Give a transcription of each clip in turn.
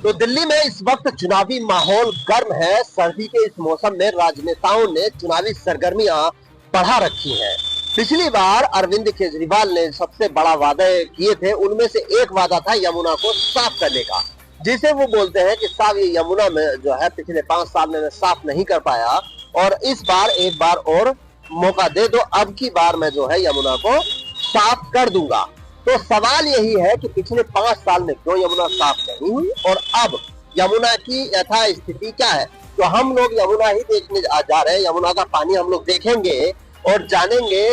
तो दिल्ली में इस वक्त चुनावी माहौल गर्म है। सर्दी के इस मौसम में राजनेताओं ने चुनावी सरगर्मियां बढ़ा रखी हैं। पिछली बार अरविंद केजरीवाल ने सबसे बड़ा वादे किए थे, उनमें से एक वादा था यमुना को साफ करने का, जिसे वो बोलते हैं कि साहब ये यमुना में जो है पिछले 5 साल में मैं साफ नहीं कर पाया और इस बार एक बार और मौका दे दो, अब की बार मैं जो है यमुना को साफ कर दूंगा। तो सवाल यही है कि पिछले 5 साल में क्यों यमुना साफ नहीं हुई और अब यमुना की यथा स्थिति क्या है। तो हम लोग यमुना ही देखने जा रहे हैं, यमुना का पानी हम लोग देखेंगे और जानेंगे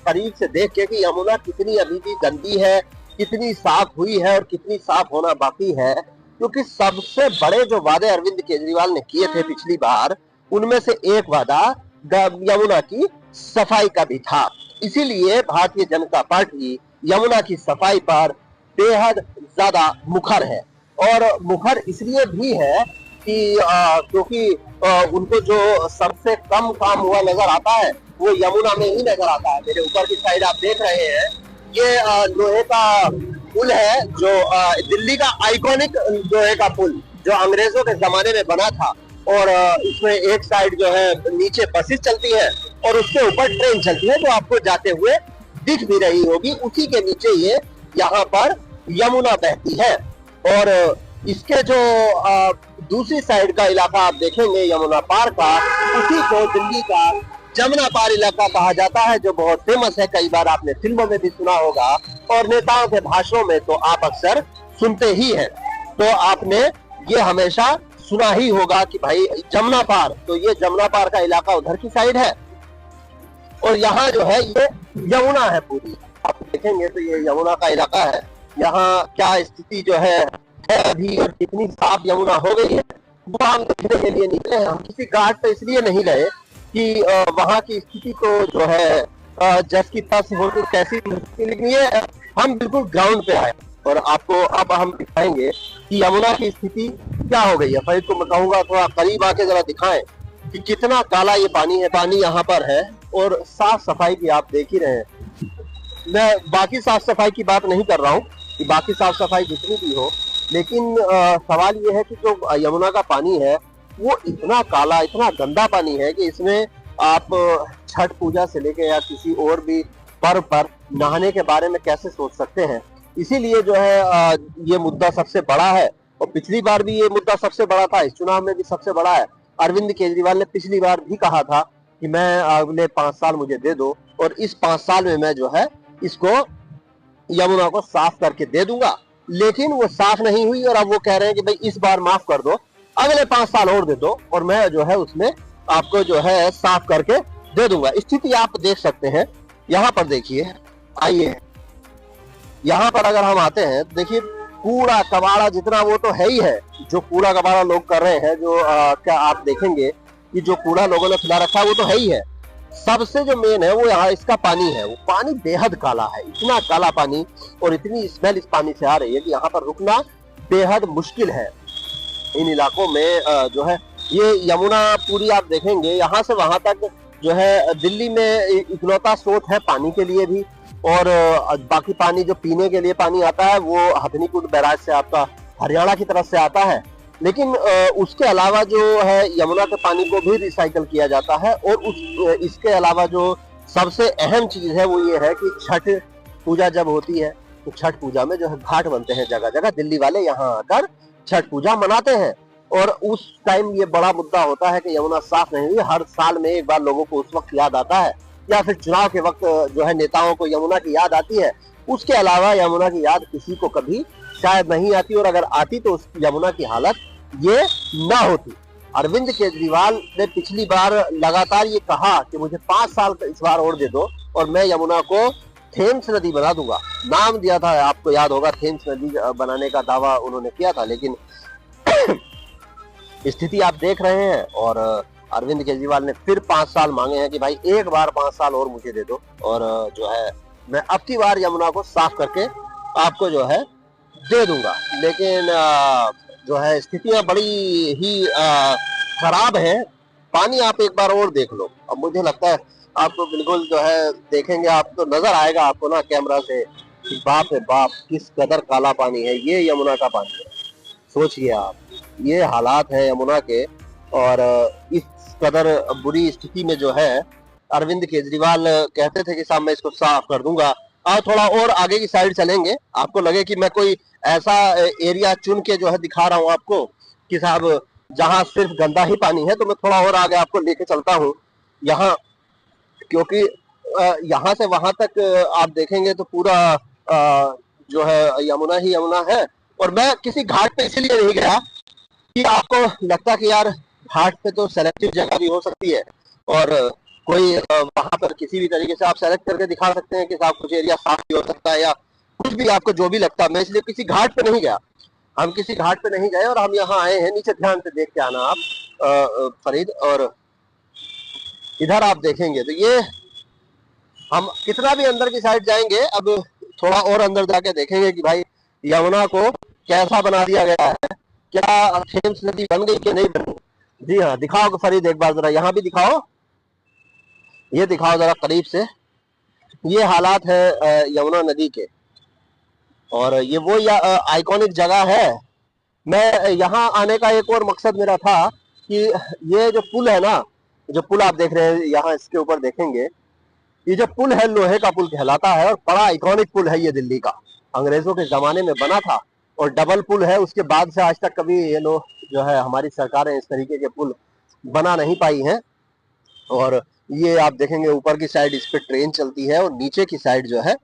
करीब से देख के कि यमुना कितनी अभी भी गंदी है, कितनी साफ हुई है और कितनी साफ होना बाकी है। क्योंकि सबसे बड़े जो वादे अरविंद केजरीवाल ने किए थे पिछली बार, उनमें से एक वादा यमुना की सफाई का भी था। इसीलिए भारतीय जनता पार्टी यमुना की सफाई पर बेहद ज्यादा मुखर है और मुखर इसलिए भी है कि क्योंकि उनको जो सबसे कम काम हुआ नजर आता है वो यमुना में ही नजर आता है। मेरे ऊपर की साइड आप देख रहे हैं, ये लोहे का पुल है जो दिल्ली का आइकॉनिक लोहे का पुल जो अंग्रेजों के जमाने में बना था और इसमें एक साइड जो है नीचे बसेस चलती है और उसके ऊपर ट्रेन चलती है जो आपको जाते हुए दिख भी रही होगी। उसी के नीचे ये यहाँ पर यमुना बहती है और इसके जो दूसरी साइड का इलाका आप देखेंगे यमुना पार का, उसी को दिल्ली का जमुना पार इलाका कहा जाता है, जो बहुत फेमस है। कई बार आपने फिल्मों में भी सुना होगा और नेताओं के भाषणों में तो आप अक्सर सुनते ही हैं। तो आपने ये हमेशा सुना ही होगा कि भाई जमुना पार, तो ये जमुना पार का इलाका उधर की साइड है और यहाँ जो है ये यमुना है पूरी। आप देखेंगे तो ये यमुना का इलाका है। यहाँ क्या स्थिति जो है अभी और कितनी साफ यमुना हो गई है वो हम देखने के लिए निकले हैं। हम किसी घाट पे इसलिए नहीं गए कि वहाँ की स्थिति को जो है जस की तस हो तो कैसी, लेकिन ये हम बिल्कुल ग्राउंड पे आए और आपको अब हम दिखाएंगे कि यमुना की स्थिति क्या हो गई है। फरीद को मैं कहूंगा थोड़ा करीब आके जरा दिखाएं कि कितना काला ये पानी है। पानी यहाँ पर है और साफ सफाई की आप देख ही रहे हैं। मैं बाकी साफ सफाई की बात नहीं कर रहा हूँ कि बाकी साफ सफाई जितनी भी हो, लेकिन सवाल ये है कि जो यमुना का पानी है वो इतना काला, इतना गंदा पानी है कि इसमें आप छठ पूजा से लेके या किसी और भी पर्व पर नहाने के बारे में कैसे सोच सकते हैं। इसीलिए जो है ये मुद्दा सबसे बड़ा है और पिछली बार भी ये मुद्दा सबसे बड़ा था, इस चुनाव में भी सबसे बड़ा है। अरविंद केजरीवाल ने पिछली बार भी कहा था कि मैं अगले 5 साल मुझे दे दो और इस 5 साल में मैं जो है इसको यमुना को साफ करके दे दूंगा, लेकिन वो साफ नहीं हुई और अब वो कह रहे हैं कि भाई इस बार माफ कर दो, अगले 5 साल और दे दो और मैं जो है उसमें आपको जो है साफ करके दे दूंगा। स्थिति आप देख सकते हैं, यहाँ पर देखिए, आइए यहाँ पर अगर हम आते हैं तो देखिए कूड़ा कबाड़ा जितना वो तो है ही है, जो कूड़ा कबाड़ा लोग कर रहे हैं, जो क्या आप देखेंगे कि जो कूड़ा लोगों ने फैला रखा है वो तो है ही है। सबसे जो मेन है वो यहाँ इसका पानी है, वो पानी बेहद काला है, इतना काला पानी और इतनी स्मेल इस पानी से आ रही है कि यहाँ पर रुकना बेहद मुश्किल है। इन इलाकों में जो है ये यमुना पूरी आप देखेंगे यहाँ से वहां तक जो है दिल्ली में इकलौता स्रोत है पानी के लिए भी, और बाकी पानी जो पीने के लिए पानी आता है वो हथनीकुंड बैराज से आपका हरियाणा की तरफ से आता है। लेकिन उसके अलावा जो है यमुना के पानी को भी रिसाइकल किया जाता है और इसके अलावा जो सबसे अहम चीज है वो ये है कि छठ पूजा जब होती है तो छठ पूजा में जो है घाट बनते हैं जगह जगह, दिल्ली वाले यहाँ आकर छठ पूजा मनाते हैं और उस टाइम ये बड़ा मुद्दा होता है कि यमुना साफ नहीं हुई। हर साल में एक बार लोगों को उस वक्त याद आता है या फिर चुनाव के वक्त जो है नेताओं को यमुना की याद आती है। उसके अलावा यमुना की याद किसी को कभी शायद नहीं आती और अगर आती तो उस यमुना की हालत ये ना होती। अरविंद केजरीवाल ने पिछली बार लगातार ये कहा कि मुझे 5 साल इस बार और दे दो और मैं यमुना को थेम्स नदी बना दूंगा। नाम दिया था, आपको याद होगा, थेम्स नदी बनाने का दावा उन्होंने किया था, लेकिन स्थिति आप देख रहे हैं और अरविंद केजरीवाल ने फिर 5 साल मांगे हैं कि भाई एक बार 5 साल और मुझे दे दो और जो है मैं अब की बार यमुना को साफ करके आपको जो है दे दूंगा। लेकिन जो है स्थितियां बड़ी ही खराब है। पानी आप एक बार और देख लो, अब मुझे लगता है आपको बिल्कुल जो है देखेंगे आपको नजर आएगा आपको ना कैमरा से कि बाप रे बाप किस कदर काला पानी है। ये यमुना का पानी है सोचिए आप, ये हालात है यमुना के। और इस कदर बुरी स्थिति में जो है अरविंद केजरीवाल कहते थे कि साहब मैं इसको साफ कर दूंगा। और थोड़ा और आगे की साइड चलेंगे, आपको लगे कि मैं कोई ऐसा एरिया चुन के जो है दिखा रहा हूं आपको कि साहब जहां सिर्फ गंदा ही पानी है, तो मैं थोड़ा और आगे आपको लेके चलता हूं यहाँ। क्योंकि यहाँ से वहां तक आप देखेंगे तो पूरा जो है यमुना ही यमुना है। और मैं किसी घाट पे इसलिए नहीं गया कि आपको लगता कि यार घाट पे तो सेलेक्टिव जगह भी हो सकती है, और कोई वहां पर किसी भी तरीके से आप सेलेक्ट करके दिखा सकते हैं कि साहब कुछ एरिया साफ भी हो सकता है, या कुछ भी आपको जो भी लगता है। मैं इसलिए किसी घाट पे नहीं गया, हम किसी घाट पे नहीं गए, और हम यहाँ आए हैं। नीचे ध्यान से देख के आना आप फरीद, और इधर आप देखेंगे तो ये हम कितना भी अंदर की साइड जाएंगे, अब थोड़ा और अंदर जाके देखेंगे कि भाई यमुना को कैसा बना दिया गया है। क्या थेम्स नदी बन गई कि नहीं बनी? जी हाँ, दिखाओ फरीद एक बार जरा, यहाँ भी दिखाओ, ये दिखाओ जरा करीब से। ये हालात है यमुना नदी के, और ये वो आइकॉनिक जगह है। मैं यहाँ आने का एक और मकसद मेरा था कि ये जो पुल है ना, जो पुल आप देख रहे हैं यहाँ, इसके ऊपर देखेंगे, ये जो पुल है लोहे का पुल कहलाता है, और बड़ा आइकॉनिक पुल है ये दिल्ली का, अंग्रेजों के जमाने में बना था, और डबल पुल है। उसके बाद से आज तक कभी ये लोग जो है हमारी सरकारें इस तरीके के पुल बना नहीं पाई हैं। और ये आप देखेंगे ऊपर की साइड इस पे ट्रेन चलती है, और नीचे की साइड जो है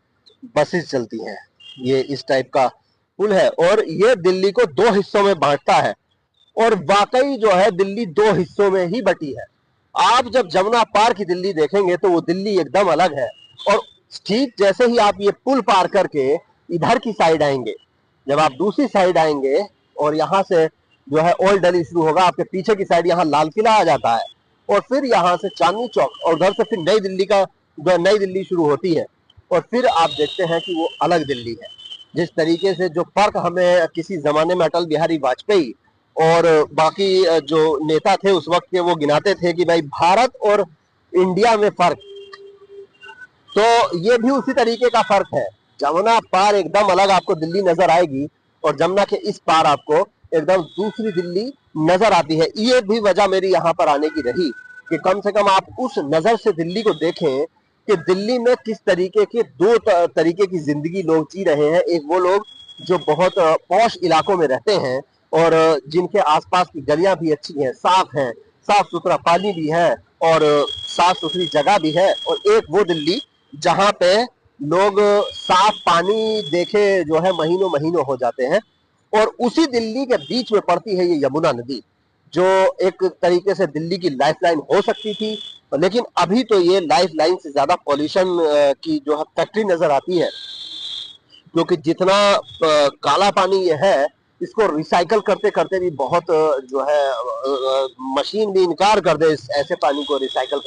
बसेस चलती हैं। ये इस टाइप का पुल है, और ये दिल्ली को दो हिस्सों में बांटता है। और वाकई जो है दिल्ली दो हिस्सों में ही बटी है। आप जब जमुना पार की दिल्ली देखेंगे तो वो दिल्ली एकदम अलग है। और ठीक जैसे ही आप ये पुल पार करके इधर की साइड आएंगे, जब आप दूसरी साइड आएंगे और यहाँ से जो है ओल्ड दिल्ली शुरू होगा, आपके पीछे की साइड यहाँ लाल किला आ जाता है, और फिर यहाँ से चांदनी चौक, और उधर से फिर नई दिल्ली का जो नई दिल्ली शुरू होती है। और फिर आप देखते हैं कि वो अलग दिल्ली है। जिस तरीके से जो फर्क हमें किसी जमाने में अटल बिहारी वाजपेयी और बाकी जो नेता थे उस वक्त के, वो गिनाते थे कि भाई भारत और इंडिया में फर्क, तो ये भी उसी तरीके का फर्क है। जमुना पार एकदम अलग आपको दिल्ली नजर आएगी, और जमुना के इस पार आपको एकदम दूसरी दिल्ली नजर आती है। ये भी वजह मेरी यहाँ पर आने की रही कि कम से कम आप उस नजर से दिल्ली को देखें कि दिल्ली में किस तरीके के दो तरीके की जिंदगी लोग जी रहे हैं। एक वो लोग जो बहुत पॉश इलाकों में रहते हैं, और जिनके आसपास की गलियां भी अच्छी हैं, साफ हैं, साफ सुथरा पानी भी है, और साफ सुथरी जगह भी है। और एक वो दिल्ली जहां पे लोग साफ पानी देखे जो है महीनों महीनों हो जाते हैं। और उसी दिल्ली के बीच में पड़ती है ये यमुना नदी, जो एक तरीके से दिल्ली की लाइफलाइन हो सकती थी। लेकिन अभी तो ये लाइफलाइन से ज्यादा पॉल्यूशन की जो है फैक्ट्री नजर आती है, क्योंकि जितना काला पानी ये है, इसको रिसाइकल करते करते भी बहुत जो है मशीन भी इनकार कर दे इस ऐसे पानी को रिसाइकल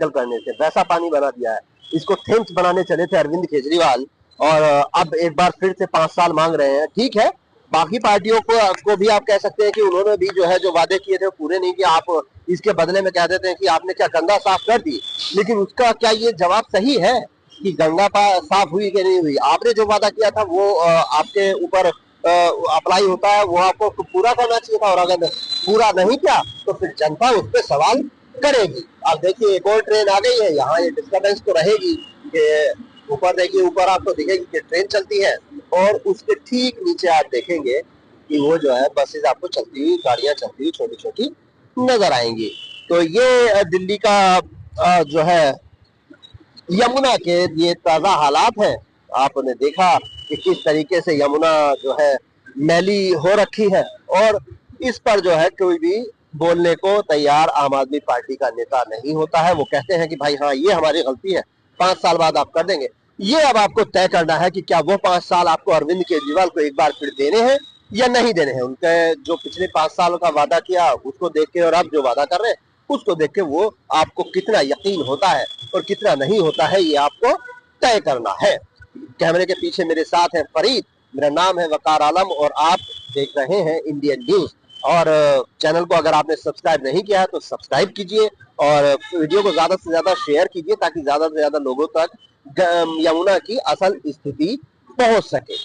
करने से वैसा पानी बना दिया है। इसको थेम्स बनाने चले थे अरविंद केजरीवाल, और अब एक बार फिर से 5 साल मांग रहे हैं। ठीक है, बाकी पार्टियों को भी आप कह सकते हैं कि उन्होंने भी जो है जो वादे किए थे वो पूरे नहीं किए। आप इसके बदले में कह देते हैं कि आपने क्या गंगा साफ कर दी, लेकिन उसका क्या ये जवाब सही है कि गंगा साफ हुई कि नहीं हुई? आपने जो वादा किया था वो आपके ऊपर अप्लाई होता है, वो आपको पूरा करना चाहिए था। और अगर पूरा नहीं किया तो फिर जनता उस पर सवाल करेगी। आप देखिए एक और ट्रेन आ गई है, यहाँ ये डिस्टर्बेंस तो रहेगी कि ऊपर देखिए, ऊपर आपको दिखेगी कि ट्रेन चलती है, और उसके ठीक नीचे आप देखेंगे कि वो जो है बसेस आपको चलती हुई, गाड़ियां चलती हुई छोटी छोटी नजर आएंगी। तो ये दिल्ली का जो है यमुना के ये ताजा हालात है। आपने देखा कि किस तरीके से यमुना जो है मैली हो रखी है, और इस पर जो है कोई भी बोलने को तैयार आम आदमी पार्टी का नेता नहीं होता है। वो कहते हैं कि भाई हाँ ये हमारी गलती है, 5 साल बाद आप कर देंगे। ये अब आपको तय करना है कि क्या वो 5 साल आपको अरविंद केजरीवाल को एक बार फिर देने हैं या नहीं देने हैं। उनके जो पिछले 5 सालों का वादा किया उसको देख के, और अब जो वादा कर रहे हैं उसको देख के वो आपको कितना यकीन होता है और कितना नहीं होता है, ये आपको तय करना है। कैमरे के पीछे मेरे साथ है फरीद, मेरा नाम है वकार आलम, और आप देख रहे हैं इंडियन न्यूज। और चैनल को अगर आपने सब्सक्राइब नहीं किया है तो सब्सक्राइब कीजिए, और वीडियो को ज्यादा से ज्यादा शेयर कीजिए, ताकि ज्यादा से ज्यादा लोगों तक यमुना की असल स्थिति पहुंच सके।